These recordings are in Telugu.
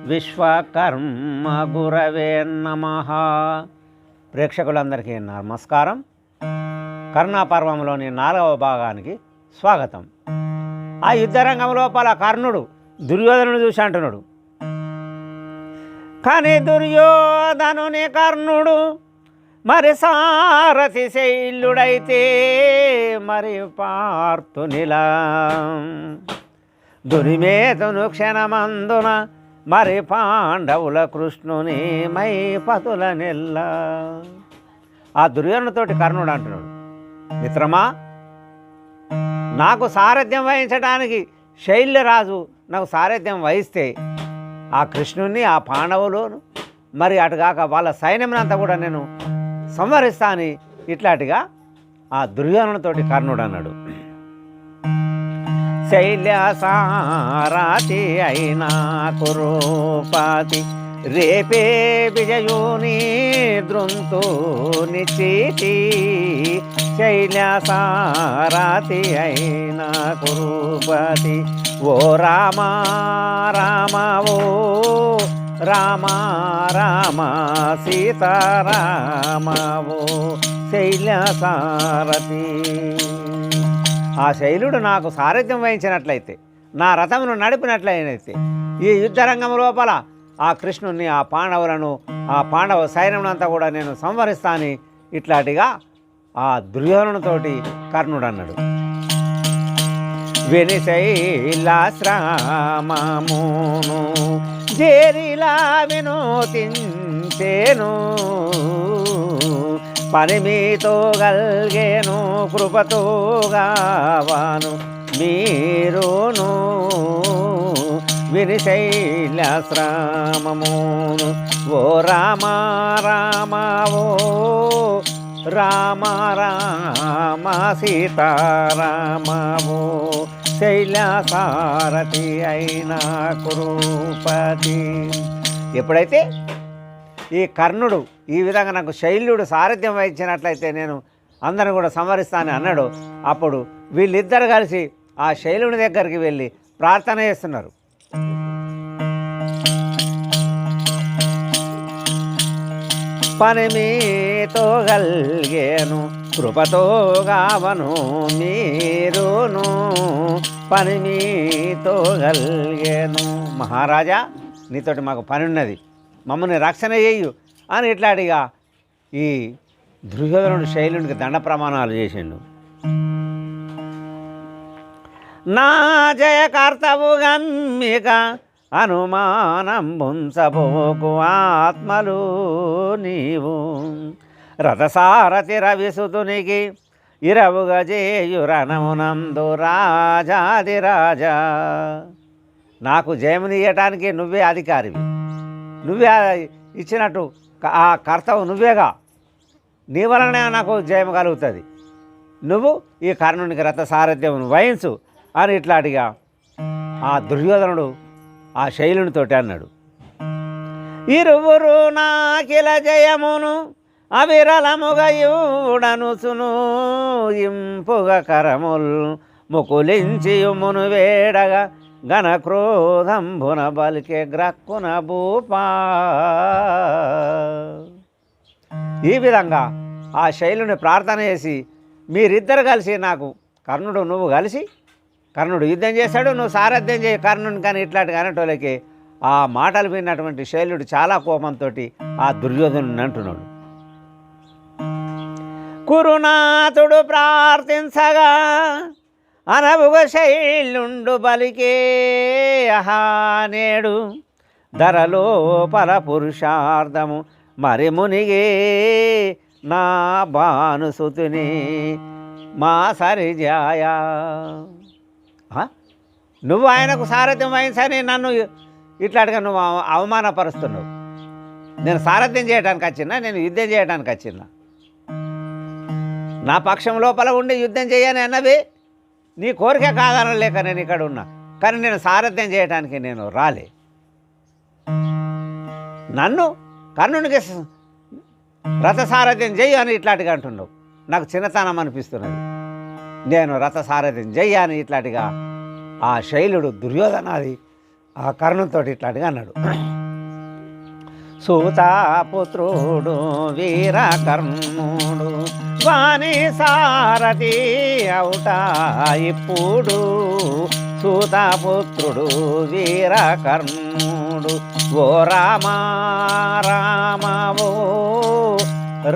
విశ్వకర్మ గురవే నమః. ప్రేక్షకులందరికీ నమస్కారం. కర్ణాపర్వంలోని 4వ భాగానికి స్వాగతం. ఆ యుద్ధరంగం లోపల కర్ణుడు దుర్యోధనుడు చూసి అంటున్నాడు, కానీ దుర్యోధనుని కర్ణుడు మరి సారథి శైలుడైతే మరి పార్థునిలా దురిమేతును క్షణమందున మరి పాండవుల కృష్ణుని మై పతుల నెల్ల. ఆ దుర్యోధనుతోటి కర్ణుడు అంటున్నాడు, మిత్రమా, నాకు సారథ్యం వహించడానికి శైల్యరాజు నాకు సారథ్యం వహిస్తే ఆ కృష్ణుని ఆ పాండవులను మరి అటుగాక వాళ్ళ సైన్యమునంతా కూడా నేను సంహరిస్తా అని ఇట్లాంటిగా ఆ దుర్యోధనుతోటి కర్ణుడు అన్నాడు. శైల్య సారాతి అయినా కురూపాతి రేపే విజయుని దృంతు నిశ్చితి. శైల్య సారాతి అయినా కురూపాతి ఓ రామ రామ ఓ రామ రామ సీతారామ ఓ శైల్య సారథి. ఆ శైలుడు నాకు సారథ్యం వహించినట్లయితే, నా రథమును నడిపినట్లయితే ఈ యుద్ధరంగం లోపల ఆ కృష్ణుని ఆ పాండవులను ఆ పాండవ సైన్యమునంతా కూడా నేను సంహరిస్తాను ఇట్లాంటిగా ఆ దుర్యోధనుతోటి కర్ణుడు అన్నాడు. విని శైలాశ్రామమును జేరిలా వినోతించేను పని మీతో గల్గేను కృపతో గావాను మీరును విని శైలాశ్రామమును ఓ రామ రామ ఓ రామ రామ సీతారామ ఓ శైలసారథి అయినా కురూపతి. ఎప్పుడైతే ఈ కర్ణుడు ఈ విధంగా నాకు శైల్యుడు సారథ్యం వహించినట్లయితే నేను అందరిని కూడా సంహరిస్తానని అన్నాడు. అప్పుడు వీళ్ళిద్దరు కలిసి ఆ శైలుని దగ్గరికి వెళ్ళి ప్రార్థన చేస్తున్నారు. పని మీతో గల్గేను కృపతో గావను మీరును పని మీతో గల్గేను. మహారాజా, నీతోటి మాకు పని ఉన్నది, మమ్మల్ని రక్షణ చేయు అని ఇట్లాంటిగా ఈ దుర్యోధనుడు శైలునికి దండ ప్రమాణాలు చేసిండు. నా జయకర్తవు గమ్మిక అనుమానం బుంసబోకు ఆత్మలు నీవు రథసారథి రవిసుతునికి ఇరవుగా చేయురణమునందు రాజాదిరాజా. నాకు జయమునియటానికి నువ్వే అధికారివి, నువ్వే ఇచ్చినట్టు ఆ కర్తవు నువ్వేగా, నీ వలనే నాకు జయం కలుగుతుంది, నువ్వు ఈ కర్ణునికి రథ సారథ్యం వహించు అని ఇట్లాంటిగా ఆ దుర్యోధనుడు ఆ శైలునితోటి అన్నాడు. ఇరువురు నాకిల జయమును అవిరలముగా యూడనుసును ఇంపుగ కరముల్ ముకులించి మును వేడగా ఘన క్రోధంబున బలికే గ్రక్కున భూపా. ఈ విధంగా ఆ శైలుని ప్రార్థన చేసి మీరిద్దరు కలిసి నాకు కర్ణుడు నువ్వు కలిసి కర్ణుడు యుద్ధం చేశాడు, నువ్వు సారథ్యం చేయి కర్ణుని కానీ ఇట్లాంటి అనేటోళ్ళకి ఆ మాటలు విన్నటువంటి శైలుడు చాలా కోపంతో ఆ దుర్యోధనుని అంటున్నాడు. కురునాథుడు ప్రార్థించగా అనవుగ శైలుండు బలికే అహానేడు ధరలోపల పురుషార్థము మరి మునిగే నా భానుసుతుని మా సరిజాయ. నువ్వు ఆయనకు సారథ్యం వహించని నన్ను ఇట్లాంటిగా నువ్వు అవమానపరుస్తున్నావు. నేను సారథ్యం చేయడానికి వచ్చినా, నేను యుద్ధం చేయడానికి వచ్చినా, నా పక్షం లోపల ఉండి యుద్ధం చేయని అన్నవి నీ కోరిక కాదన లేక నేను ఇక్కడ ఉన్నా, కానీ నేను సారథ్యం చేయడానికి నేను రాలే. నన్ను కర్ణునికి రథసారథ్యం చెయ్యి అని ఇట్లాంటిగా అంటున్నావు, నాకు చిన్నతనం అనిపిస్తున్నది. నేను రథసారథ్యం చెయ్యి అని ఇట్లాంటిగా ఆ శైలుడు దుర్యోధనాది ఆ కర్ణంతో ఇట్లాంటిగా అన్నాడు. సూతాపుత్రుడు వీరకర్ణుడు వాణి సారథి అవుట ఇప్పుడు సూతపుత్రుడు వీరకర్ణుడు ఓ రామ రామ ఓ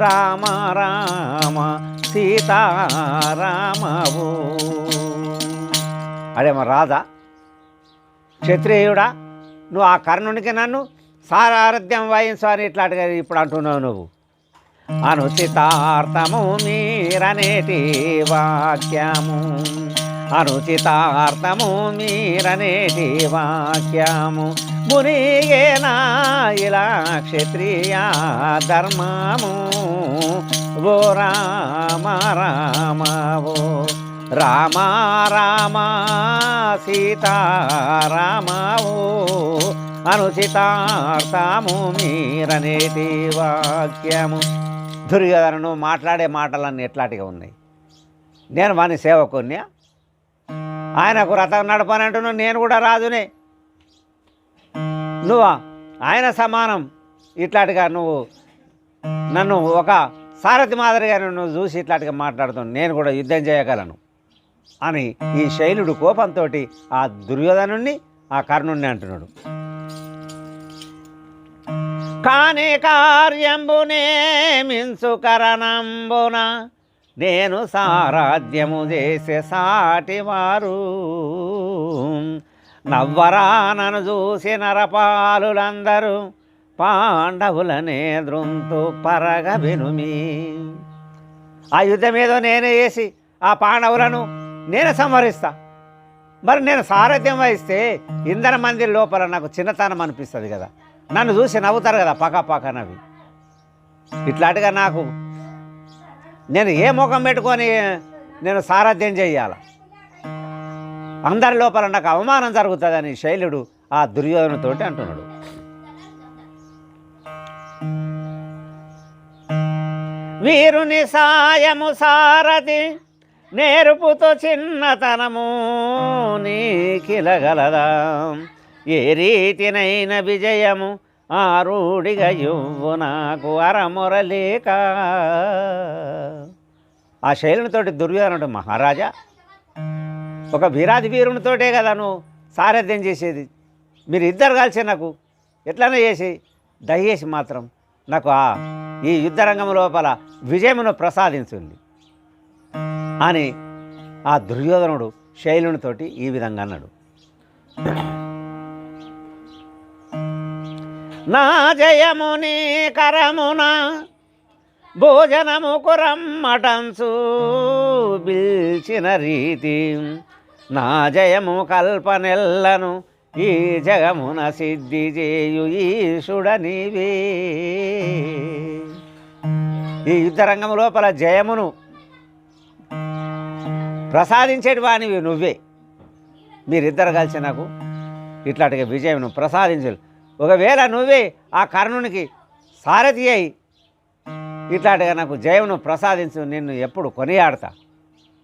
రామ రామ సీతారామవు. అదేమో రాధా క్షత్రియుడా, నువ్వు ఆ కర్ణునికి నన్ను సారార్థ్యం వహించు అని ఇట్లాంటిగా ఇప్పుడు అంటున్నావు నువ్వు. అనుచితార్థము మీరనేటి వాక్యము, అనుచితార్థము మీరనేటి వాక్యము మునిగేనా ఇలా క్షత్రియ ధర్మము. ఓ రామ రామ ఓ రామ రామ సీతారామవు అనుచితార్థము మీరనేటి వాక్యము. దుర్యోధనుడు మాట్లాడే మాటలన్నీ ఎట్లాంటిగా ఉన్నాయి. నేను వాని సేవకున్యా, ఆయనకు రథం నడపనంటున్నావు, నేను కూడా రాజునే, నువ్వు ఆయన సమానం. ఇట్లాంటిగా నువ్వు నన్ను ఒక సారథి మాదిరిగా నువ్వు చూసి ఇట్లాంటిగా మాట్లాడుతున్నావు, నేను కూడా యుద్ధం చేయగలను అని ఈ శైలుడు కోపంతో ఆ దుర్యోధనుణ్ణి ఆ కర్ణుణ్ణి అంటున్నాడు. కాని కార్యంబునే మించు కరణంబున నేను సారాధ్యము చేసే సాటివారు నవ్వరా నన్ను చూసి నరపాలులందరూ పాండవులనే దృంతు పరగ వినుమి. ఆ యుద్ధం ఏదో నేనే చేసి ఆ పాండవులను నేనే సంహరిస్తా. మరి నేను సారథ్యం వహిస్తే 100 మంది లోపల నాకు చిన్నతనం అనిపిస్తుంది కదా, నన్ను చూసి నవ్వుతారు కదా పక్క పక్కనవి. ఇట్లాంటిగా నాకు నేను ఏ ముఖం పెట్టుకొని నేను సారథ్యం చెయ్యాల, అందరి లోపల నాకు అవమానం జరుగుతుందని శైలుడు ఆ దుర్యోధనుతోటి అంటున్నాడు. వీరుని సాయము సారథి నేర్పుతో చిన్నతనము నీకిలగలదా, ఏ రీతినైన విజయము ఆరుడిగా ఇవ్వు నాకు అరమురలేక. ఆ శైలునితోటి దుర్యోధనుడు, మహారాజా ఒక వీరాది వీరునితోటే కదా నువ్వు సారథ్యం చేసేది, మీరు ఇద్దరు కలిసి నాకు ఎట్లనే చేసి దయచేసి మాత్రం నాకు ఈ యుద్ధరంగం లోపల విజయమును ప్రసాదించుంది అని ఆ దుర్యోధనుడు శైలునితోటి ఈ విధంగా అన్నాడు. నా జయముని కరమున భోజనము కురమ్మటంచు పిల్చిన రీతి నా జయము కల్పనెల్లను ఈ జగమున సిద్ధి చేయు ఈశుడ నీవే. ఈ యుద్ధరంగం లోపల జయమును ప్రసాదించేటి వానివి నువ్వే, మీరిద్దరు కలిసి నాకు ఇట్లాంటిగా విజయమును ప్రసాదించు. ఒకవేళ నువ్వే ఆ కర్ణునికి సారథి అయి ఇట్లాంటిగా నాకు జయమును ప్రసాదించు, నిన్ను ఎప్పుడు కొనియాడతా.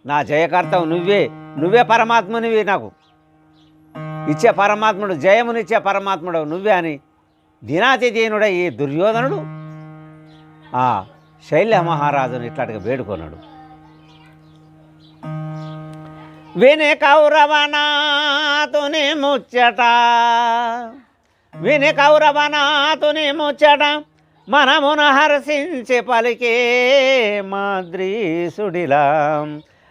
నా జయకర్తవు నువ్వే, నువ్వే పరమాత్మునివి, నాకు ఇచ్చే పరమాత్ముడు, జయమునిచ్చే పరమాత్ముడు నువ్వే అని దినాతి దీనుడ ఈ దుర్యోధనుడు ఆ శైల్య మహారాజును ఇట్లాంటిగా వేడుకున్నాడు. విని కౌరవనాతుని ముచ్చట, విని కౌరవనాతుని ముచ్చట మనమున హర్షించి పలికే మాద్రీసుడిలా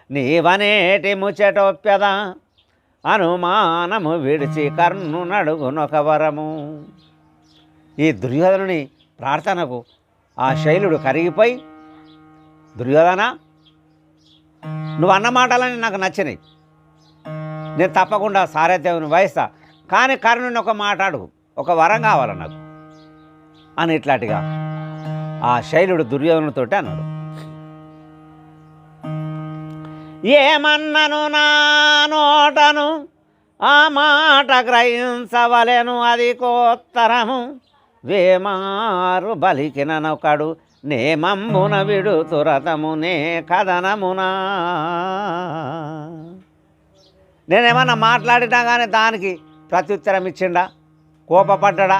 నీవనేటి ముచ్చటొప్యద అనుమానము విడిచి కర్ణునడుగునొక వరము. ఈ దుర్యోధనుని ప్రార్థనకు ఆ శైలుడు కరిగిపోయి, దుర్యోధన నువ్వు అన్న మాటలని నాకు నచ్చినాయి, నేను తప్పకుండా సారథ్యం వహిస్తా, కానీ కర్ణుని ఒక మాట అడుగు, ఒక వరం కావాలి నాకు అని ఇట్లాంటిగా ఆ శైలుడు దుర్యోధనుడితోటి అన్నాడు. ఏమన్నను నా నోటను ఆ మాట గ్రహించవలెను అది కోత్తరము, వేమారు బలికిననొకడు నేమంబున విడుతు రథము నే కథనమునా. నేనేమన్నా మాట్లాడినా కానీ దానికి ప్రత్యుత్తరం ఇచ్చిండా, కోపపడ్డా,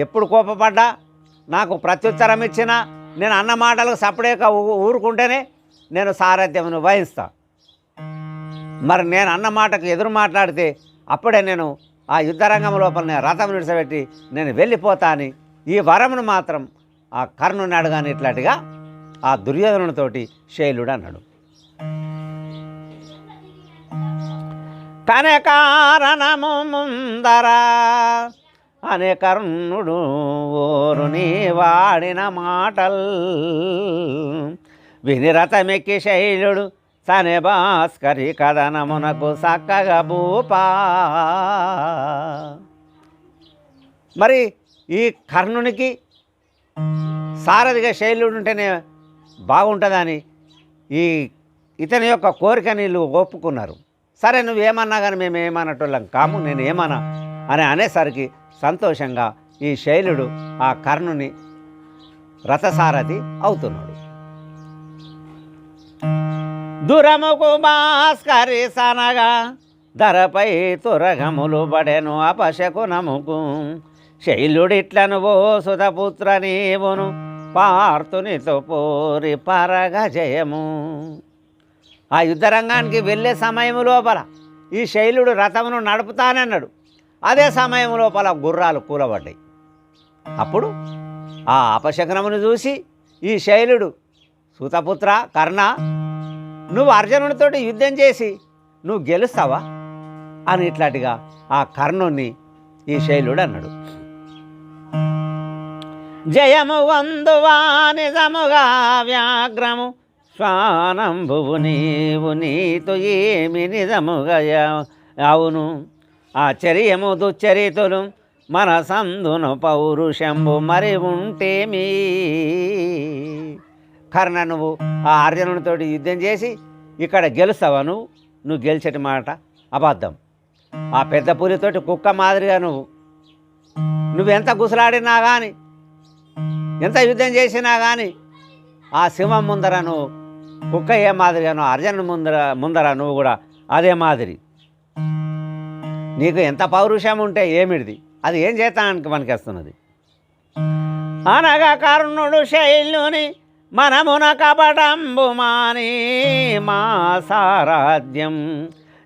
ఎప్పుడు కోపపడ్డా నాకు ప్రత్యుత్తరం ఇచ్చినా నేను అన్న మాటలకు సపరేక ఊరుకుంటేనే నేను సారథ్యమును వహిస్తా. మరి నేను అన్న మాటకు ఎదురు మాట్లాడితే అప్పుడే నేను ఆ యుద్ధరంగం లోపల నేను రథం నిడిచిపెట్టి నేను వెళ్ళిపోతా అని ఈ వరమును మాత్రం ఆ కర్ణుని అడగాని ఇట్లాంటిగా ఆ దుర్యోధనునితోటి శైలుడు అన్నాడు. కనే కారణము ముందరా అనే కర్ణుడు ఓరుని వాడిన మాటల్ విని రథమెక్కి శైలుడు సనే భాస్కరి కథనమునకు చక్కగా భూపా. మరి ఈ కర్ణునికి సారథిగా శైలుడు ఉంటేనే బాగుంటుందని ఇతని యొక్క కోరిక నీళ్ళు ఒప్పుకున్నారు. సరే నువ్వేమన్నా కానీ మేము ఏమన్నట్టుళ్ళం కాము, నేను ఏమన్నా అని అనేసరికి సంతోషంగా ఈ శైలుడు ఆ కర్ణుని రథసారథి అవుతున్నాడు. దురముకు భాస్కరి సనగా ధరపై తురగములు బడెను అపశకునముకు శైలుడిట్లను ఓ సుతపుత్ర నీవును పార్థునితో పోరి పరగ జయము. ఆ యుద్ధరంగానికి వెళ్ళే సమయం లోపల ఈ శైలుడు రథమును నడుపుతానన్నాడు. అదే సమయం లోపల గుర్రాలు కూలబడ్డాయి. అప్పుడు ఆ అపశకనమును చూసి ఈ శైలుడు సూతపుత్ర కర్ణ, నువ్వు అర్జునుడితోటి యుద్ధం చేసి నువ్వు గెలుస్తావా అని ఇట్లాంటిగా ఆ కర్ణుని ఈ శైలుడు అన్నాడు. జయము వందువా నిజముగా వ్యాగ్రము శ్వానంబువు నీవు నీతో ఏమి నిజముగా అవును ఆశ్చర్యము దుశ్చరితులు మన సందును పౌరుషంబు మరి ఉంటేమీ. కర్ణ, నువ్వు ఆ అర్జునుడితోటి యుద్ధం చేసి ఇక్కడ గెలుస్తావా? నువ్వు గెలిచేటి మాట అబద్ధం. ఆ పెద్ద పులితోటి కుక్క మాదిరిగా నువ్వెంత గుసలాడినా కానీ, ఎంత యుద్ధం చేసినా కానీ ఆ సింహం ముందర నువ్వు కుక్క ఏ మాదిరిగానో అర్జునుడి ముందర నువ్వు కూడా అదే మాదిరి. నీకు ఎంత పౌరుషం ఉంటే ఏమిటిది, అది ఏం చేస్తానికి పనికేస్తున్నది అనగా కర్ణుడు శైలుని మనమున కపటంబు మాని మా సారాధ్యం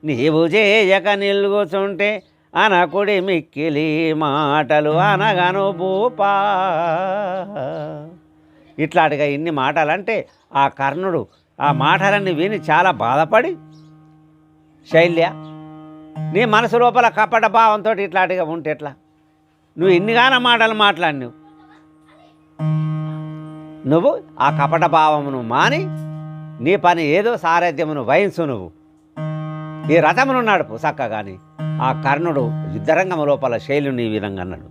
నీవు చేయక నిలుగుచుంటే అనకుడి మిక్కిలి మాటలు అనగను భూపా. ఇట్లాంటిగా ఇన్ని మాటలంటే ఆ కర్ణుడు ఆ మాటలన్నీ విని చాలా బాధపడి, శైల్య నీ మనసు లోపల కపట భావంతో ఇట్లాంటిగా ఉంటే ఎట్లా? నువ్వు ఇన్నిగాన మాటలు మాట్లాడి నువ్వు ఆ కపట భావమును మాని నీ పని ఏదో సారథ్యమును వహించు, నువ్వు ఈ రథమును నడుపు చక్కగాని. ఆ కర్ణుడు యుద్ధరంగము లోపల శైలుని ఈ విధంగా అన్నాడు.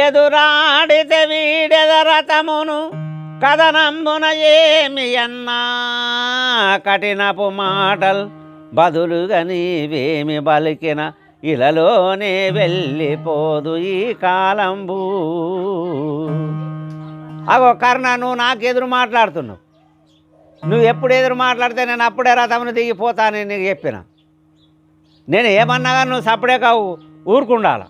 ఎదురాడితే వీడెద రథమును కథనంబున ఏమి అన్నా కఠినపు మాటల్ బదులుగా నీవేమి బలికిన ఇలలోనే వెళ్ళిపోదు ఈ కాలంబు. అగో కర్ణ, నువ్వు నాకు ఎదురు మాట్లాడుతున్నావు. నువ్వు ఎప్పుడు ఎదురు మాట్లాడితే నేను అప్పుడే రథమును దిగిపోతానని నీకు చెప్పిన. నేను ఏమన్నా కానీ నువ్వు సప్పుడే కావు ఊరుకుండాల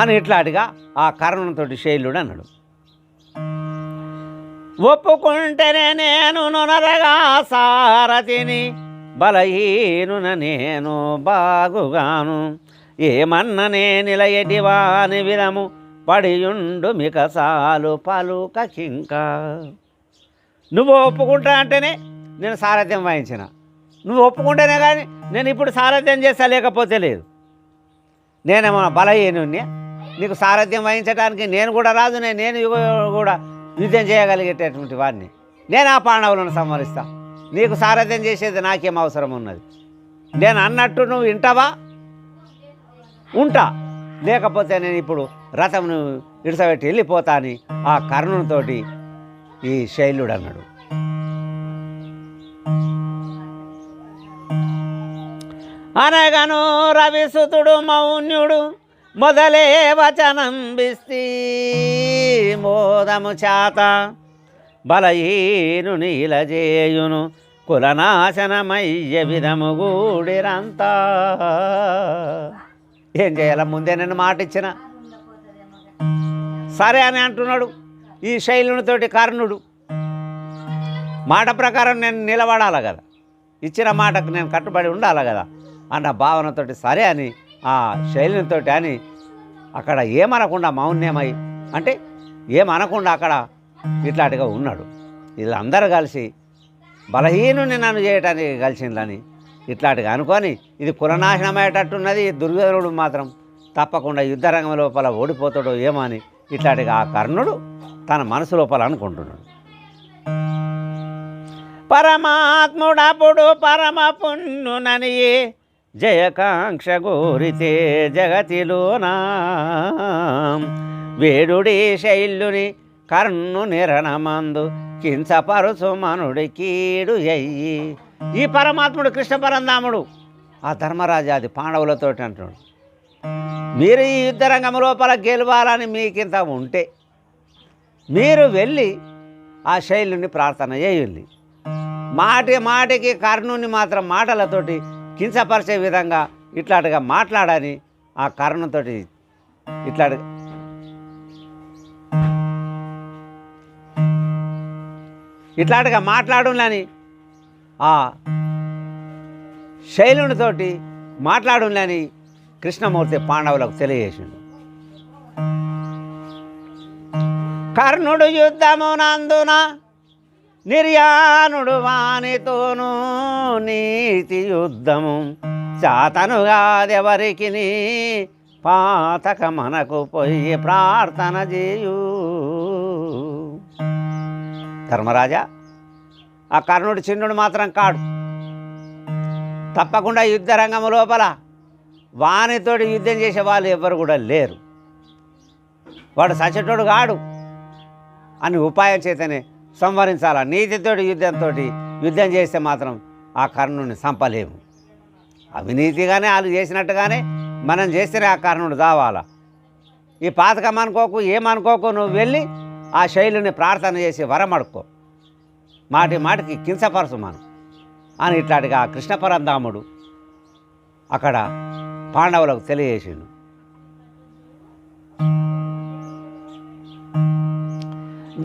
అని ఇట్లాంటిగా ఆ కర్ణునితోటి శైలుడు అన్నాడు. ఒప్పుకుంటేనే నేను నొనరగా సారథిని బలహీనున నేను బాగుగాను ఏమన్ననే నిలయటివాని విధము పడియుండు మిక సాలు పలుకకింక. నువ్వు ఒప్పుకుంటా అంటేనే నేను సారథ్యం వహించిన, నువ్వు ఒప్పుకుంటేనే కానీ నేను ఇప్పుడు సారథ్యం చేస్తా, లేకపోతే లేదు. నేనేమో బలహీనుణ్ణి, నీకు సారథ్యం వహించడానికి నేను కూడా రాదు, నేను కూడా యుద్ధం చేయగలిగేటటువంటి వాడిని. నేను ఆ పాండవులను సంహరిస్తా, నీకు సారథ్యం చేసేది నాకేం అవసరం ఉన్నది? నేను అన్నట్టు నువ్వు వింటావా? ఉంటా, లేకపోతే నేను ఇప్పుడు రథమును ఇడిసబెట్టి వెళ్ళిపోతా అని ఆ కర్ణునితోటి ఈ శైలుడు అన్నాడు. అనగను రవిసుతుడు మౌన్యుడు మొదలే వచనం బిస్తి మోదము చేత బలహీను నీలజేయును కులనాశనమయ్య విధము గూడిరంతా. ఏం చేయాల, ముందే నేను మాట ఇచ్చిన, సరే అని అంటున్నాడు. ఈ శైలునితోటి కర్ణుడు మాట ప్రకారం నేను నిలబడాలి కదా, ఇచ్చిన మాటకు నేను కట్టుబడి ఉండాలి కదా అన్న భావనతోటి సరే అని ఆ శైలునితోటి అని అక్కడ ఏమనకుండా మౌన్యమై, అంటే ఏమనకుండా అక్కడ ఇట్లాంటిగా ఉన్నాడు. వీళ్ళందరూ కలిసి బలహీనుని నన్ను చేయటానికి కలిసిందని ఇట్లాంటిగా అనుకొని ఇది కులనాశనమయ్యేటట్టున్నది. దుర్యోధనుడు మాత్రం తప్పకుండా యుద్ధరంగం లోపల ఓడిపోతాడో ఏమో అని ఇట్లాంటిగా ఆ కర్ణుడు తన మనసు లోపల అనుకుంటున్నాడు. పరమాత్ముడప్పుడు పరమ పుణ్యునని జయకాంక్ష గోరితే జగతిలోనా వేడుడి శైల్యుని కర్ణుని రణమందు కించపరుచు మనుడి కీడు అయ్యి. ఈ పరమాత్ముడు కృష్ణ పరంధాముడు ఆ ధర్మరాజాది పాండవులతోటి అంటున్నాడు, మీరు ఈ యుద్ధరంగం లోపల గెలవాలని మీకింత ఉంటే మీరు వెళ్ళి ఆ శైలుని ప్రార్థన చేయండి. మాటికి కర్ణుని మాత్రం మాటలతోటి కించపరిచే విధంగా ఇట్లాంటిగా మాట్లాడని ఆ కర్ణుతోటి ఇట్లాంటిగా మాట్లాడులని ఆ శైలునితోటి మాట్లాడులని కృష్ణమూర్తి పాండవులకు తెలియజేసిండు. కర్ణుడు యుద్ధమునందున నిర్యానుడు వానితోనూ నీతి యుద్ధము చాతనుగాదెవరికి పాతక మనకు పోయి ప్రార్థన చేయు. ధర్మరాజా, ఆ కర్ణుడు చిన్నుడు మాత్రం కాడు. తప్పకుండా యుద్ధరంగం లోపల వానితోటి యుద్ధం చేసే వాళ్ళు ఎవ్వరు కూడా లేరు. వాడు సచటోడు కాడు అని ఉపాయం చేతనే సంవరించాల. నీతితోటి యుద్ధం చేస్తే మాత్రం ఆ కర్ణుని చంపలేము. అవినీతిగానే వాళ్ళు చేసినట్టుగానే మనం చేస్తేనే ఆ కర్ణుడు దావాలా. ఈ పాతకం అనుకోకు, ఏమనుకోకు, నువ్వు వెళ్ళి ఆ శైలుని ప్రార్థన చేసి వరం అడుక్కో, మాటికి కించపరచు మనం అని ఇట్లాంటిగా ఆ కృష్ణ పరంధాముడు అక్కడ పాండవులకు తెలియజేసిండు.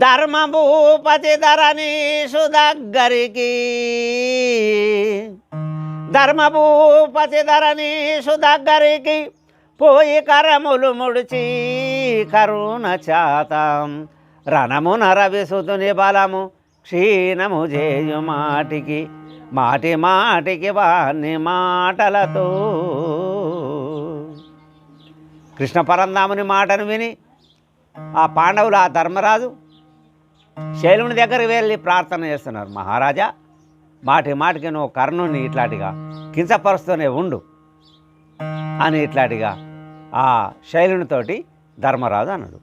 ధర్మభూపతి ధరణీషు దగ్గరికి పోయి కరములు ముడిచి కరుణ చాతం రణమున రవిసుతుని బలము క్షీణము చేయు మాటికి వాణ్ణి మాటలతో. కృష్ణ పరంధాముని మాటను విని ఆ పాండవులు ఆ ధర్మరాజు శైలుని దగ్గరికి వెళ్ళి ప్రార్థన చేస్తున్నారు. మహారాజా, మాటికి నువ్వు కర్ణుని ఇట్లాంటిగా కించపరుస్తూనే ఉండు అని ఇట్లాంటిగా ఆ శైలునితోటి ధర్మరాజు అన్నాడు.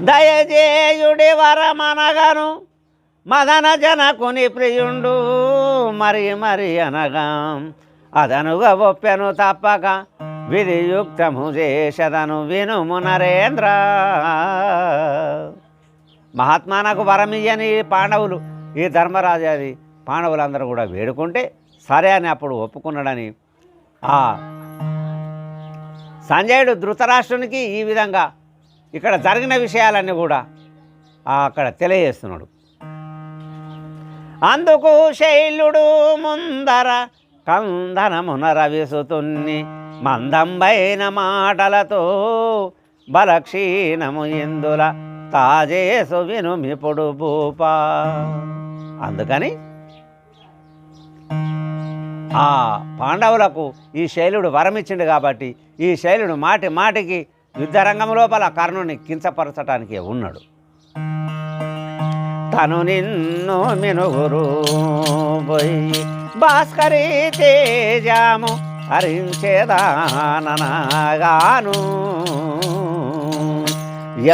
దయచేయుడి వరమనగను మదన జనకుని ప్రియుండు మరి అనగా అదనుగా ఒప్పెను తప్పక విధియుక్తము చేసదను వినుము నరేంద్ర. మహాత్మానకు వరమియ్యని పాండవులు ఈ ధర్మరాజాది పాండవులందరూ కూడా వేడుకుంటే సరే అని అప్పుడు ఒప్పుకున్నాడని ఆ సంజయుడు ధృతరాష్ట్రునికి ఈ విధంగా ఇక్కడ జరిగిన విషయాలన్నీ కూడా అక్కడ తెలియజేస్తున్నాడు. అందుకు శైలుడు ముందర కందనమున రవిసుతున్ని మందంబైన మాటలతో బలక్షీణము ఇందుల తాజేసు వినుమిప్పుడు భూపా. అందుకని ఆ పాండవులకు ఈ శైలుడు వరమిచ్చిండు కాబట్టి ఈ శైలుడు మాటికి యుద్ధరంగం లోపల కర్ణుని కించపరచటానికి ఉన్నాడు. తను నిన్ను మినుగురు పోయి భాస్కరీ తేజాము హరించేదానగాను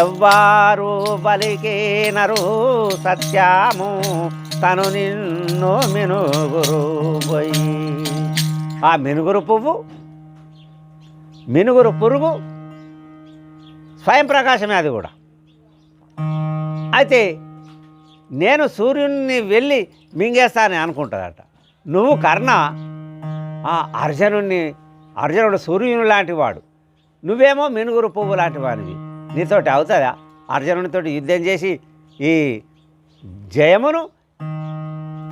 ఎవ్వారు బలికేనరు సత్యాము తను నిన్ను మినుగురు పోయి. ఆ మినుగురు పువ్వు, మినుగురు పురుగు స్వయం ప్రకాశమే అది కూడా. అయితే నేను సూర్యుడిని వెళ్ళి మింగేస్తానని అనుకుంటుందట. నువ్వు కర్ణ ఆ అర్జునుడు సూర్యుని లాంటి వాడు, నువ్వేమో మినుగురు పువ్వు లాంటి వాడివి. నీతోటి అవుతుందా అర్జునునితోటి యుద్ధం చేసి ఈ జయమును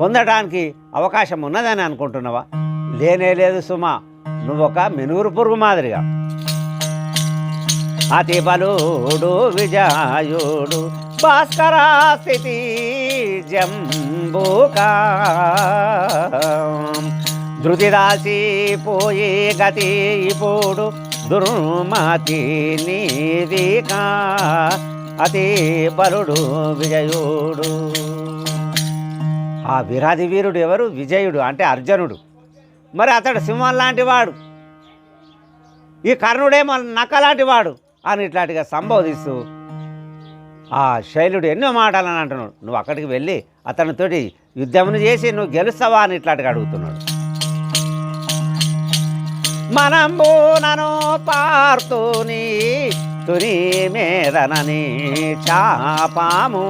పొందడానికి అవకాశం ఉన్నదని అనుకుంటున్నావా? లేనే లేదు సుమా, నువ్వొక మినుగురు పురుగు మాదిరిగా. అతి బలుడు విజయుడు భాస్కర స్థితి జంబూకా ధృతి దాసిపోయే గతి ఇప్పుడు దుర్మతి నీదికా అతి బలుడు విజయుడు. ఆ వీరాది వీరుడు ఎవరు? విజయుడు అంటే అర్జునుడు. మరి అతడు సింహం లాంటి వాడు, ఈ కర్ణుడేమో నక్కలాంటి వాడు అని ఇట్లాంటిగా సంబోధిస్తూ ఆ శైలుడు ఎన్నో మాటలని అంటున్నాడు. నువ్వు అక్కడికి వెళ్ళి అతనితోటి యుద్ధమును చేసి నువ్వు గెలుస్తావా అని ఇట్లాంటిగా అడుగుతున్నాడు. మనంబు నను పార్తుని తుని మేదనని చాపాము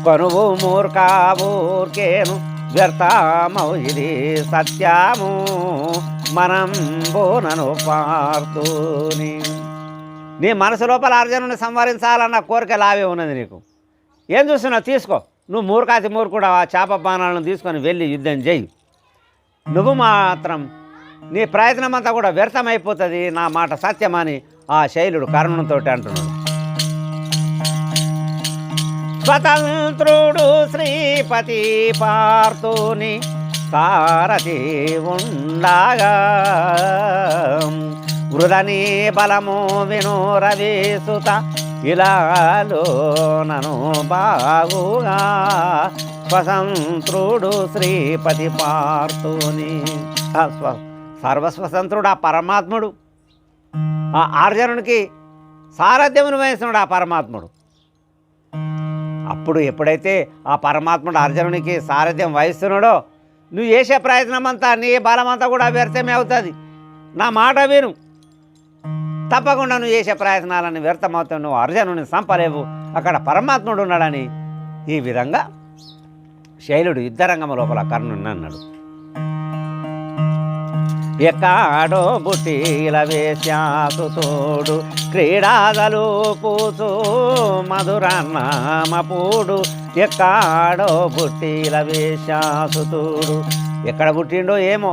కొనువు మూర్ఖావూర్కేను వ్యర్థమౌ ఇది సత్యము మనంబు నను పార్తుని. నీ మనసు లోపల అర్జునుని సంహరించాలన్న కోరిక లావే ఉన్నది నీకు. ఏం చూస్తున్నావు? తీసుకో, నువ్వు మూర్ఖాతి మూర్ఖుడు ఆ చేప బాణాలను తీసుకొని వెళ్ళి యుద్ధం చేయి. నువ్వు మాత్రం నీ ప్రయత్నం అంతా కూడా వ్యర్థమైపోతుంది, నా మాట సత్యమని ఆ శైలుడు కర్ణునితో అంటున్నాడు. స్వతంత్రుడు శ్రీపతి పార్తుని సారథి ఉండగా వృధని బలము వినోరవేసుత ఇలాలో నను బాగుగా స్వతంత్రుడు శ్రీపతి పార్తుని. సర్వస్వతంత్రుడు ఆ పరమాత్ముడు, ఆ అర్జునునికి సారథ్యమును వహిస్తున్నాడు ఆ పరమాత్ముడు. అప్పుడు ఎప్పుడైతే ఆ పరమాత్ముడు అర్జునునికి సారథ్యం వహిస్తున్నాడో నువ్వు చేసే ప్రయత్నం అంతా నీ బలమంతా కూడా వ్యర్థమే అవుతుంది. నా మాట విను, తప్పకుండా నువ్వు చేసే ప్రయత్నాలను వ్యర్థమవుతావు, నువ్వు అర్జునుని చంపలేవు, అక్కడ పరమాత్ముడు ఉన్నాడని ఈ విధంగా శైలుడు యుద్ధరంగం లోపల కర్ణుని అన్నాడు. ఎక్కాడో బుట్టిల వేశ్యాసుతోడు క్రీడాదలు పూచు మధురన్నమపూడు ఎక్కాడో బుట్టిల వేశ్యాసుతోడు. ఎక్కడ పుట్టిండో ఏమో,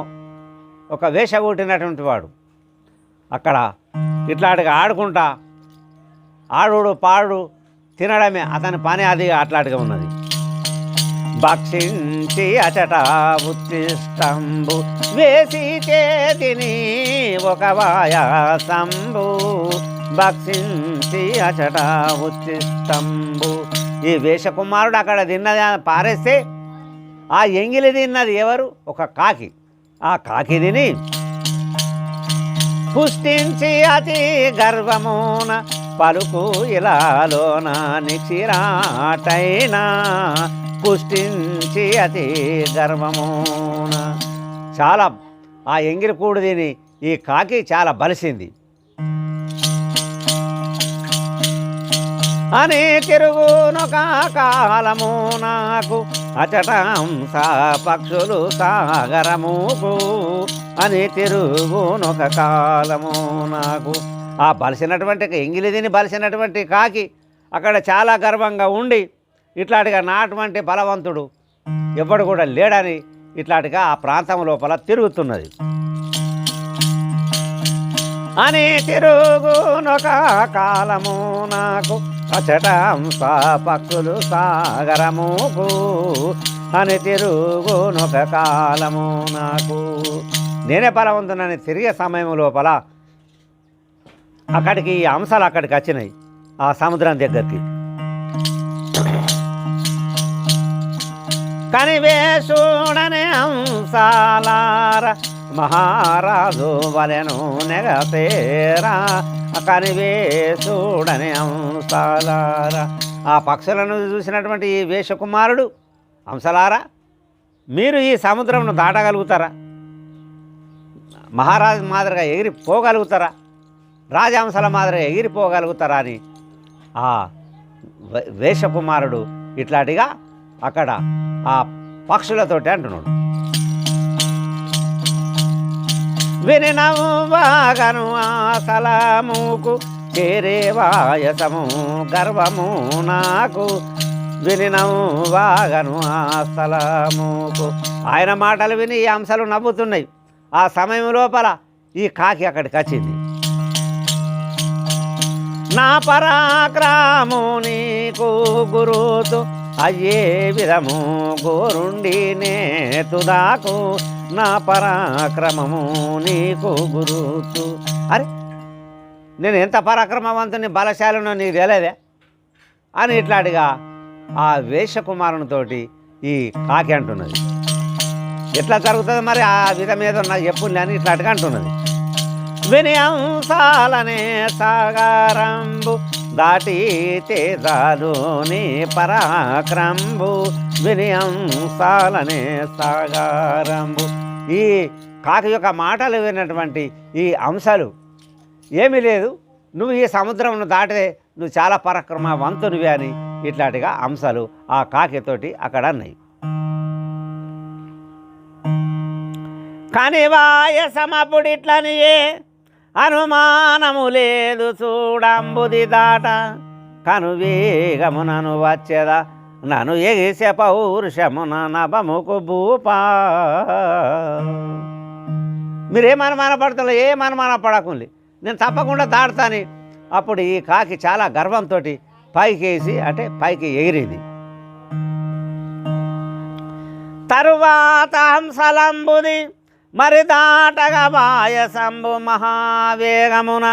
ఒక వేష పుట్టినటువంటి వాడు అక్కడ ఇట్లాంటిగా ఆడుకుంటా ఆడుడు పాడు తినడమే అతని పని, అది అట్లాంటిగా ఉన్నది. భక్షించి అచట ఉత్తిష్టంబు వేసి చేతిని ఒక వాయాసంబు భక్షించి అచట ఉత్తిష్టంబు. ఈ వేషకుమారుడు అక్కడ తిన్నది పారేస్తే ఆ ఎంగిలి తిన్నది ఎవరు? ఒక కాకి. ఆ కాకి తిని పుష్టించి అతి గర్వమున పలుకు ఇలాలోన నిచిరాటైనా పుష్టించి అతి గర్వమున. చాలా ఆ ఎంగిలి కూడు తిని ఈ కాకి చాలా బలిసింది అని తిరుగునొక కాలము నాకు అచటంస పక్షులు సాగరముకు అని తిరుగునొక కాలము నాకు. ఆ బలిసినటువంటి ఎంగిలి తిని బలిసినటువంటి కాకి అక్కడ చాలా గర్వంగా ఉండి ఇట్లాంటిగా నాటువంటి బలవంతుడు ఎవ్వడు కూడా లేడని ఇట్లాంటిగా ఆ ప్రాంతం లోపల తిరుగుతున్నది అని తిరుగునొక కాలము నాకు అచటంస పక్షులు సాగరముకు అని తిరుగునొక కాలము నాకు. నేనే బలవంతునని తిరిగే సమయం లోపల అక్కడికి ఈ అంశాలు అక్కడికి వచ్చినాయి ఆ సముద్రం దగ్గరికి. కనివేశుడనే అంశాలార మహారాజు వలెను నెగసేరా కనివేశుడనే అంశాలార. ఆ పక్షులను చూసినటువంటి ఈ వేషకుమారుడు అంశలారా, మీరు ఈ సముద్రంను దాటగలుగుతారా? మహారాజు మాదిరిగా ఎగిరిపోగలుగుతారా? రాజహంసల మాదిరిగా ఎగిరిపోగలుగుతారా అని ఆ వేషకుమారుడు ఇట్లాంటిగా అక్కడ ఆ పక్షులతోటి అంటున్నాడు. వినినవ్వాగను ఆ సలాముకు చేరే వాయసము గర్వము నాకు, వినినవ్వాగను ఆ సలాముకు. ఆయన మాటలు విని ఈ అంశాలు నవ్వుతున్నాయి. ఆ సమయం లోపల ఈ కాకి అక్కడికి వచ్చింది. నా పరాక్రము నీకు గురుతు అయ్యే విధము గోరుండి నేతుదాకు, నా పరాక్రమము నీకు గురుతు. అరే నేను ఎంత పరాక్రమవంతుని బలశాలినో నీకు తెలియదే అని ఇట్లాంటిగా ఆ వేషకుమారునితోటి ఈ కాకి అంటున్నది. ఎట్లా జరుగుతుంది మరి ఆ విధం ఏదో నాకు చెప్పులే అని ఇట్లాంటిగా అంటున్నది. వినయంసాలనే సాగారంబు దాటి తేజాలు నీ పరాక్రంబు, వినయంసాలనే సాగారంబు. ఈ కాకి యొక్క మాటలు విన్నటువంటి ఈ అంశాలు ఏమీ లేదు, నువ్వు ఈ సముద్రంను దాటితే నువ్వు చాలా పరాక్రమవంతునివి అని ఇట్లాంటిగా అంశాలు ఆ కాకితోటి అక్కడ అన్నాయి. కానీ వాయసమప్పుడు ఇట్లనియే అనుమానము లేదు చూడంబుది దాట, కను వేగమునను వచ్చేదా నన్ను ఎగిసే పౌరుషమున నభముకు భూపా. మీరేమనుమాన పడతలే, ఏమనుమాన పడకుంది, నేను తప్పకుండా దాటుతాను. అప్పుడు ఈ కాకి చాలా గర్వంతో పైకేసి అంటే పైకి ఎగిరింది. తరువాత హంసలంబుది మరి దాటగా వాయసంబు మహావేగమున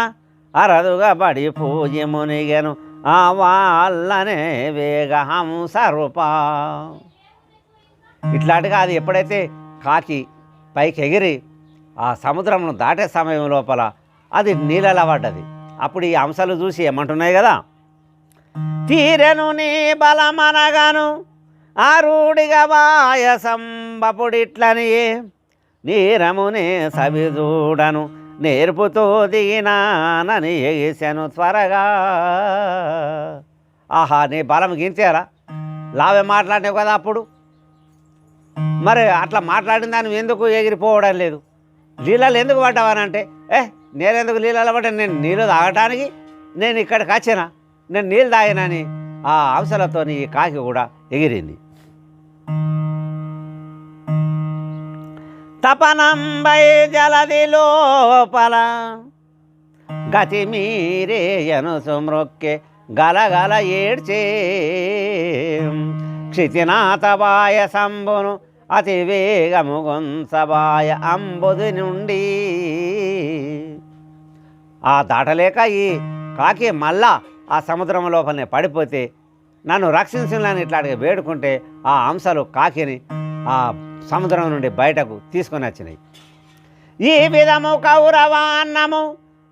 అరదుగా పడి పూజి మునిగెను ఆ వాళ్ళనే వేగ హంస రూపా. ఇట్లాంటిగా అది ఎప్పుడైతే కాకి పైకి ఎగిరి ఆ సముద్రంను దాటే సమయం లోపల అది నీళ్ళలా పడ్డది. అప్పుడు ఈ హంసలు చూసి ఏమంటున్నాయి కదా, తీరెను నీ బలమనగాను ఆరుడిగా వాయసంబపుడిట్లని నీరమునే సవిజూడను నేర్పుతో దిగినానని ఎగిసెను త్వరగా. ఆహా, నీ బలం గించారా, లావే మాట్లాడినావు కదా అప్పుడు, మరి అట్లా మాట్లాడిన దాన్ని ఎందుకు ఎగిరిపోవడం లేదు, నీళ్ళలో ఎందుకు పడ్డావనంటే నేనెందుకు నీళ్ళలో పడ్డా, నేను నీళ్ళు తాగటానికి నేను ఇక్కడికి వచ్చినా, నేను నీళ్ళు తాగినని ఆ అంశాలతో ఈ కాకి కూడా ఎగిరింది. తపనంబై జలది లోపల గతి మీరేయను సుమృక్కే గలగల ఏడ్చే, క్షితినాథ వాయసంబును అతి వేగము గొంసబాయ అంబుది నుండి. ఆ దాటలేక ఈ కాకి మళ్ళా ఆ సముద్రం లోపలనే పడిపోతే నన్ను రక్షించాలని ఇట్లాంటిగా వేడుకుంటే ఆ అంశాలు కాకిని ఆ సముద్రం నుండి బయటకు తీసుకొని వచ్చినాయి. ఈ విధము కౌరవాన్నము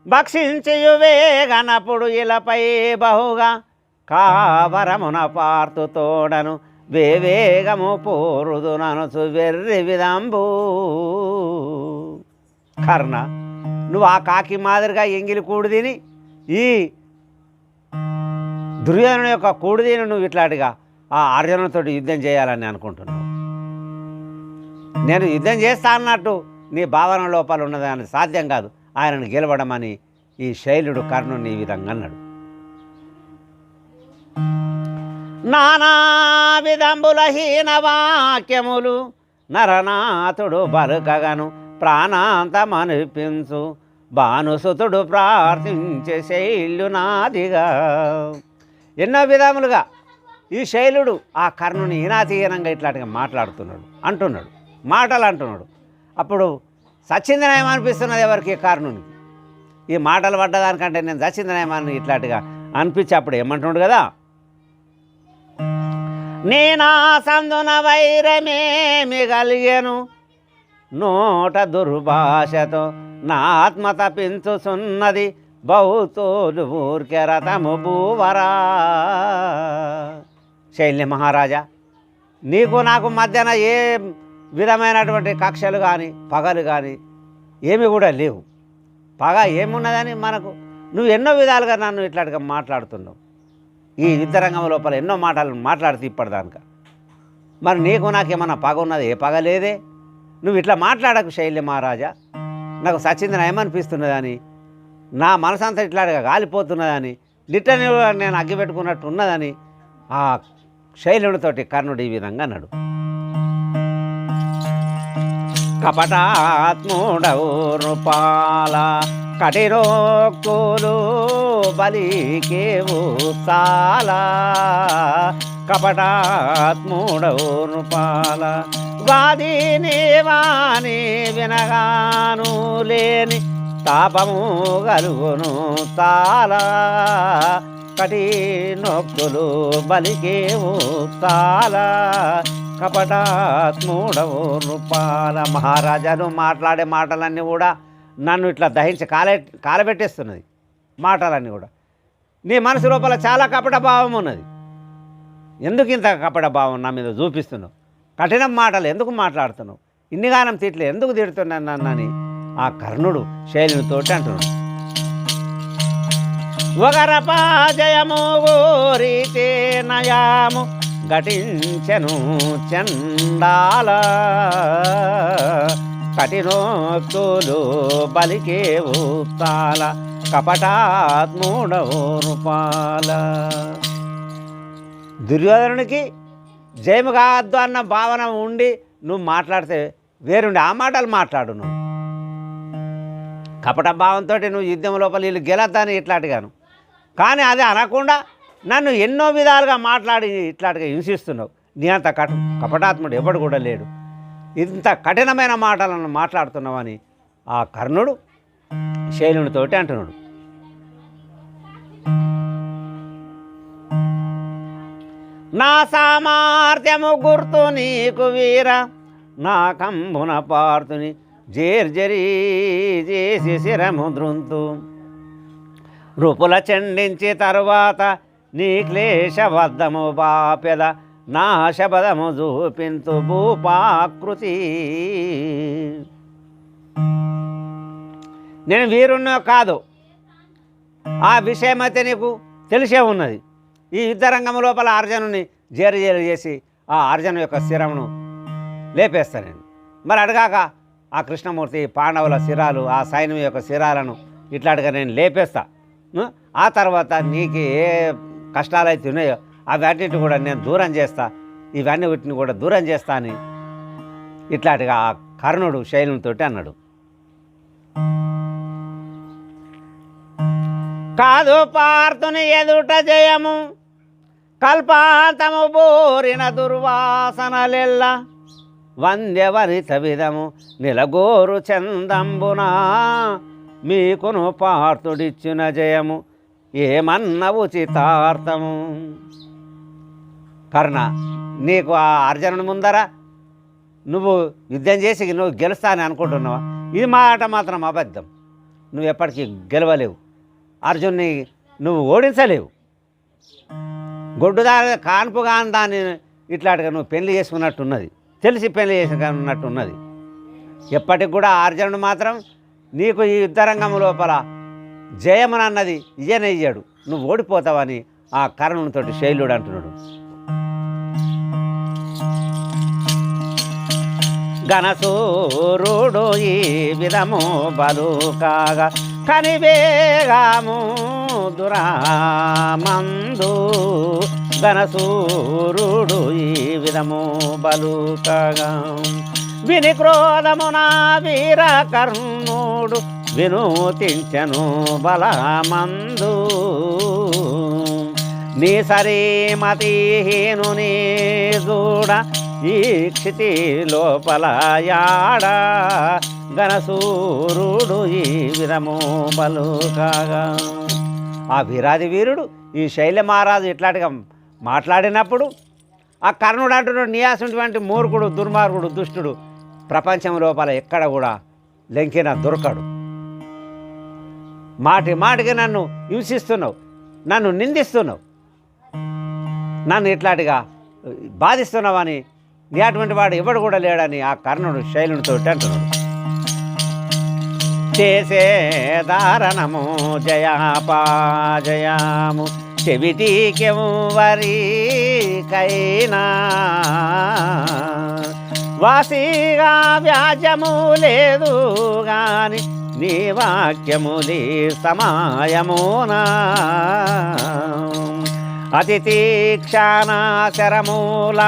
భక్షించియు వేగనప్పుడు ఇలపై బహుగా కావరమున పార్తు తోడను వేవేగము పోరుదు ననుసు వెర్రి విధంబు. కర్ణ, నువ్వు ఆ కాకి మాదిరిగా ఎంగిలి కూడు తిని ఈ దుర్యోధను యొక్క కూడు తిని నువ్వు ఇట్లాంటిగా ఆ అర్జునుడితో యుద్ధం చేయాలని అనుకుంటున్నావు. నేను యుద్ధం చేస్తా అన్నట్టు నీ భావన లోపాలు ఉన్నదని సాధ్యం కాదు, ఆయనను గెలవడమని ఈ శైలుడు కర్ణుని ఈ విధంగా అన్నాడు. నానా విధంబుల హీన వాక్యములు నరనాథుడు బలుకగను ప్రాణాంతమనిపించు భానుసుతుడు ప్రార్థించే శైలునాదిగా. ఎన్నో విధములుగా ఈ శైలుడు ఆ కర్ణుని హీనాతీహీనంగా ఇట్లాంటిగా అంటున్నాడు మాటలు అంటున్నాడు. అప్పుడు సచ్చిందనయం అనిపిస్తున్నది ఎవరికి, కర్ణునికి. ఈ మాటలు పడ్డదానికంటే నేను సచ్చిందనయమని ఇట్లాంటిగా అనిపించి అప్పుడు ఏమంటున్నాడు కదా, నేనా సందున వైరమేమి కలిగెను నోట దుర్భాషతో నా ఆత్మ తపించుచున్నది బహుతోలు ఊరికే రథము భూవరా. శైల్య మహారాజా, నీకు నాకు మధ్యన ఏ విధమైనటువంటి కక్షలు కానీ పగలు కానీ ఏమి కూడా లేవు. పగ ఏమున్నదని మనకు, నువ్వు ఎన్నో విధాలుగా నన్ను ఇట్లాంటిగా మాట్లాడుతున్నావు. ఈ యుద్ధరంగం లోపల ఎన్నో మాటలు మాట్లాడితే ఇప్పటిదానిక. మరి నీకు నాకేమన్నా పగ ఉన్నది? ఏ పగ లేదే. నువ్వు ఇట్లా మాట్లాడకు శైలి మహారాజా, నాకు సచ్చింది నయమనిపిస్తున్నదని, నా మనసంతా ఇట్లాగా కాలిపోతున్నదని, లిట్టని నేను అగ్గి పెట్టుకున్నట్టు ఉన్నదని ఆ శైలుడితోటి కర్ణుడు ఈ విధంగా అన్నాడు. కపటాత్ముడవు నృపాల కఠినోక్తులు బలికేవు చాలా, కపటాత్ముడవు నృపాల వాదిని వాణి వినగాను లేని తాపము గలుగును చాలా, కఠినోక్తులు బలికేవు చాలా, కపటాత్ముడవు నృపాల. మహారాజాను మాట్లాడే మాటలన్నీ కూడా నన్ను ఇట్లా దహించి కాలబెట్టేస్తున్నది. మాటలన్నీ కూడా నీ మనసు లోపల చాలా కపట భావం ఉన్నది. ఎందుకు ఇంత కపట భావం నా మీద చూపిస్తున్నావు? కఠిన మాటలు ఎందుకు మాట్లాడుతున్నావు? ఇన్నిగానం తిట్లు ఎందుకు తిడుతున్నాను నన్నని ఆ కర్ణుడు శైలితోటి అంటున్నాడు. ఒకరపాజయము గోరితే నయాము ఘటించెను చండాల, కఠినోక్తులు బలికేవు తాల, కపటాత్ముడవు నృపాల. దుర్యోధనునికి జయము కావద్దు అన్న భావన ఉండి నువ్వు మాట్లాడితే వేరుండి ఆ మాటలు మాట్లాడు. నువ్వు కపట భావంతో నువ్వు యుద్ధం లోపల వీళ్ళు గెలద్దని ఇట్లాంటిగాను, కానీ అది అనకుండా నన్ను ఎన్నో విధాలుగా మాట్లాడి ఇట్లాంటిగా హింసిస్తున్నావు. నీ అంత కపటాత్ముడు ఎవడు కూడా లేడు, ఇంత కఠినమైన మాటలను మాట్లాడుతున్నావని ఆ కర్ణుడు శైలునితోటి అంటున్నాడు. నా సామర్థ్యము గుర్తు నీకు వీర, నా కంబున పార్తుని జేర్జరీ చేసి శిరము దృంతు, రూపుల చెండించి తరువాత నీ క్లేశబద్ధము బాపెద, నా శబదము చూపింతు భూపాకృతి. నేను వీరుణ్ణో కాదు ఆ విషయం అయితే నీకు తెలిసే ఉన్నది. ఈ యుద్ధరంగం లోపల అర్జునుని జేరు చేసి ఆ అర్జును యొక్క శిరమును లేపేస్తాను నేను. మరి అడగాక ఆ కృష్ణమూర్తి పాండవుల శిరాలు, ఆ సైన్యం యొక్క శిరాలను ఇట్లాంటిగా నేను లేపేస్తా. ఆ తర్వాత నీకు ఏ కష్టాలు అయితే ఉన్నాయో అవన్నిటిని కూడా నేను దూరం చేస్తా, ఇవన్నీ వీటిని కూడా దూరం చేస్తా అని ఇట్లాంటిగా ఆ కర్ణుడు శైలునితో అన్నాడు. కాదు పార్థుని ఎదుట జయము, కల్పాంతము బోరిన దుర్వాసనలెల్ల, వంద్యవరిత విధము నిలగోరు చందంబునా, మీకును పార్థుడిచ్చిన జయము ఏమన్న ఉచితార్థము. కర్ణ, నీకు ఆ అర్జునుని ముందర నువ్వు యుద్ధం చేసి నువ్వు గెలుస్తా అని అనుకుంటున్నావా? ఇది మాట మాత్రం అబద్ధం. నువ్వు ఎప్పటికీ గెలవలేవు, అర్జున్ని నువ్వు ఓడించలేవు. గొడ్డుదా కాన్పు కాని దాన్ని ఇట్లాంటిగా నువ్వు పెళ్లి చేసుకున్నట్టున్నది, తెలిసి పెళ్లి చేసుకున్నట్టున్నది. ఎప్పటికి కూడా అర్జునుడు మాత్రం నీకు ఈ యుద్ధరంగం లోపల జయమనన్నది ఇయ్యనయ్యాడు, నువ్వు ఓడిపోతావని ఆ కర్ణునితోటి శైలుడు అంటున్నాడు. ఘనసూరుడు ఈ విధము బలు కాగా, కనివేగాము దురామందు, ఘనసూరుడు ఈ విధము బలు కాగా, విని క్రోధమున వీర కర్ణుడు వినూతించను బలమందు, నీ సరీమతిహీనుని చూడ ఈ క్షితి లోపల యాడ, ఘనసూరుడు ఈ విధము బలు కాగా. ఆ వీరాది వీరుడు ఈ శైల మహారాజు ఇట్లాంటిగా మాట్లాడినప్పుడు ఆ కర్ణుడు అంటున్నాడు, నీయాసుటువంటి మూర్ఖుడు, దుర్మార్గుడు, దుష్టుడు ప్రపంచం లోపల ఎక్కడ కూడా లెంకిన దొరకడు. మాటి మాటికి నన్ను హింసిస్తున్నావు, నన్ను నిందిస్తున్నావు, నన్ను ఇట్లాంటిగా బాధిస్తున్నావని నీ అటువంటి వాడు ఎవడు కూడా లేడని ఆ కర్ణుడు శైలునితో అంటున్నాడు. చేసే దారణము జయాపాజయాము చెవిటికెవరికైనా వాసిగా వ్యాజము లేదు గాని నీ వాక్యములి సమాయమునా అతి తీక్షణ శరమూల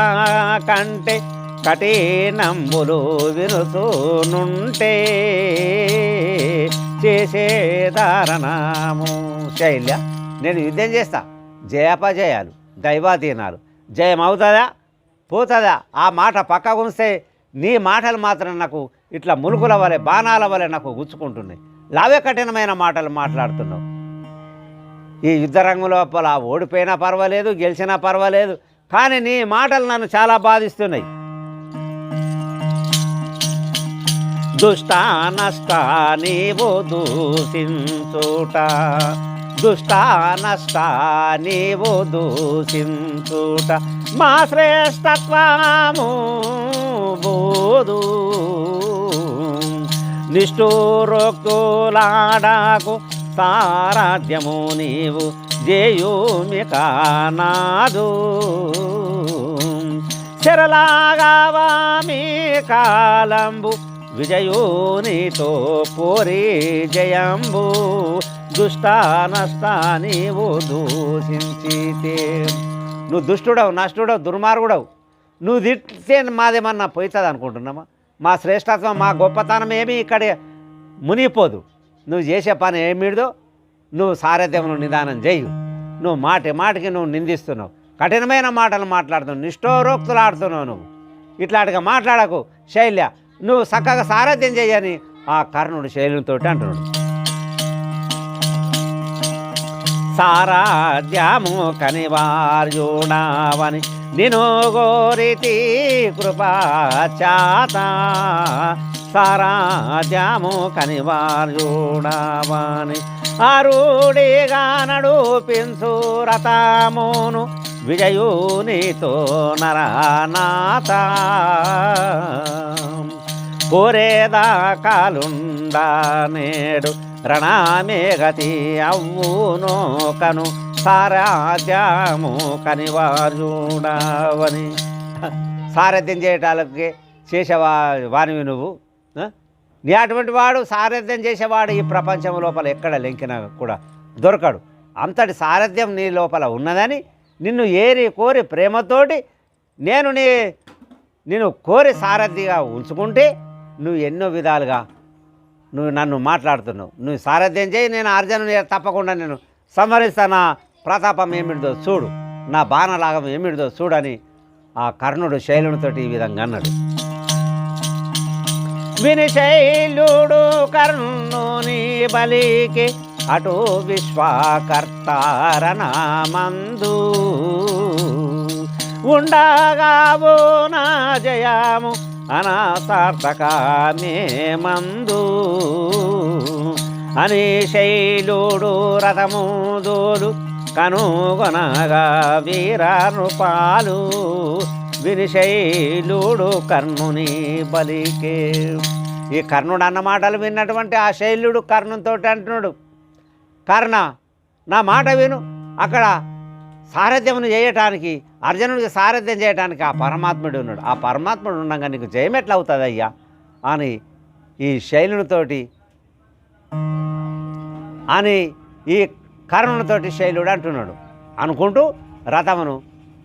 కంటే కఠినంబులు వినుసునుంటే చేసేదారణము శైల్య నేను యుద్ధం చేస్తా జయాపజయాలు దైవాధీనాలు జయం అవుతుందా పోతుందా ఆ మాట పక్కకు ఉంస్తే నీ మాటలు మాత్రం నాకు ఇట్లా ములుగుల వలె బాణాల వలె నాకు గుచ్చుకుంటున్నాయి లావే కఠినమైన మాటలు మాట్లాడుతున్నావు ఈ యుద్ధరంగం లోపల ఓడిపోయినా పర్వాలేదు గెలిచినా పర్వాలేదు కానీ నీ మాటలు నన్ను చాలా బాధిస్తున్నాయి దుష్ట నష్ట నీవు దూషించుట దుష్ట నష్ట నీవు దూషించుట మా శ్రేష్టత్వము బోధు నిష్ఠూరోక్తులాడకు సారాధ్యము నీవు జేయుమిక నాదు చెరలాగావా మీ కాలంబు విజయోనితో కోరి జయంబు దుష్ట నష్ట నీవు దూషించితే నువ్వు దుష్టుడవు నష్టుడవు దుర్మార్గుడవు నువ్వు తిట్టే మాదేమన్నా పోతుంది అనుకుంటున్నామా మా శ్రేష్టత్వం మా గొప్పతనం ఏమీ ఇక్కడ మునిగిపోదు నువ్వు చేసే పని ఏమిడిదో నువ్వు సారథ్యమును నిదానం చేయు నువ్వు మాటికి నువ్వు నిందిస్తున్నావు కఠినమైన మాటలు మాట్లాడుతున్నావు నిష్ఠోరోక్తులు ఆడుతున్నావు నువ్వు ఇట్లాంటిగా మాట్లాడకు శైల్య నువ్వు చక్కగా సారథ్యం చేయని ఆ కర్ణుడు శైలునితో అంటున్నాడు సారాధ్యము కనివార్యుడావని నిను గోరితి కృపాచాత సారాధ్యము కనివార్యుడావని అరుడిగా నడుపించు రథమును విజయునితో నరనాథ కోరేదా కాలుండా నేడు రణమేగతి అవ్వునో కను సారాధ్యము కనివార్యుడవని సారథ్యం చేయటాలకి చేసేవా వానివి నువ్వు నీ అటువంటి వాడు సారథ్యం చేసేవాడు ఈ ప్రపంచం లోపల ఎక్కడ లెంకినా కూడా దొరకడు అంతటి సారథ్యం నీ లోపల ఉన్నదని నిన్ను ఏరి కోరి ప్రేమతోటి నేను కోరి సారథిగా ఉంచుకుంటే నువ్వు ఎన్నో విధాలుగా నువ్వు నన్ను మాట్లాడుతున్నావు నువ్వు సారథ్యం చేయి నేను అర్జునుని తప్పకుండా నేను సంహరిస్తా నా ప్రతాపం ఏమిటిదో చూడు నా బాణలాగం ఏమిటిదో చూడని ఆ కర్ణుడు శైలునితోటి ఈ విధంగా అన్నాడు విని శైలుడు కర్ణుని బలికి అటు విశ్వకర్తారణమందు ఉండగావో నా జయము అనాసార్థకమే మందు అని శైలుడు రథముదోలు కనుగొనగా వీరనృపాలు విని శైలుడు కర్ణుని బలికే ఈ కర్ణుడు అన్న మాటలు విన్నటువంటి ఆ శైలుడు కర్ణునితో అంటున్నాడు కర్ణ నా మాట విను అక్కడ సారథ్యమును చేయటానికి అర్జునుడికి సారథ్యం చేయడానికి ఆ పరమాత్ముడు ఉన్నాడు ఆ పరమాత్ముడు ఉండగా నీకు జయం ఎట్లా అవుతుంది అయ్యా అని ఈ శైలునితోటి అని ఈ కర్ణునితోటి శైలుడు అంటున్నాడు అనుకుంటూ రథమును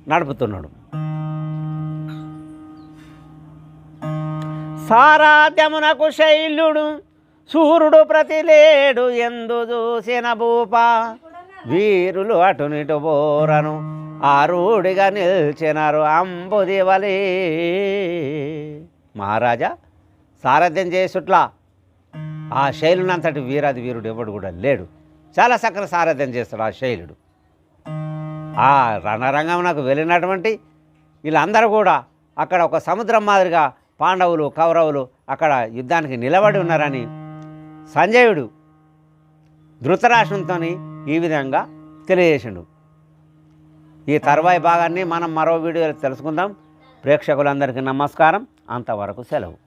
నడుపుతున్నాడు సారథ్యమునకు శైలుడు సూర్యుడు ప్రతిలేడు ఎందు చూసిన భూప వీరులు అటునిటు బోరను ఆరుడిగా నిల్చినారు అంబుదివలే మహారాజా సారథ్యం చేసుట్లా ఆ శైలునంతటి వీరాది వీరుడు ఎవడు కూడా లేడు చాలా చక్కగా సారథ్యం చేస్తాడు ఆ శైలుడు ఆ రణరంగంకు వెళ్ళినటువంటి వీళ్ళందరూ కూడా అక్కడ ఒక సముద్రం మాదిరిగా పాండవులు కౌరవులు అక్కడ యుద్ధానికి నిలబడి ఉన్నారని సంజయుడు ధృతరాష్ట్రంతో ఈ విధంగా తెలియజేసిండు ఈ తర్వాయి భాగాన్ని మనం మరో వీడియోలో తెలుసుకుందాం ప్రేక్షకులందరికీ నమస్కారం అంతవరకు సెలవు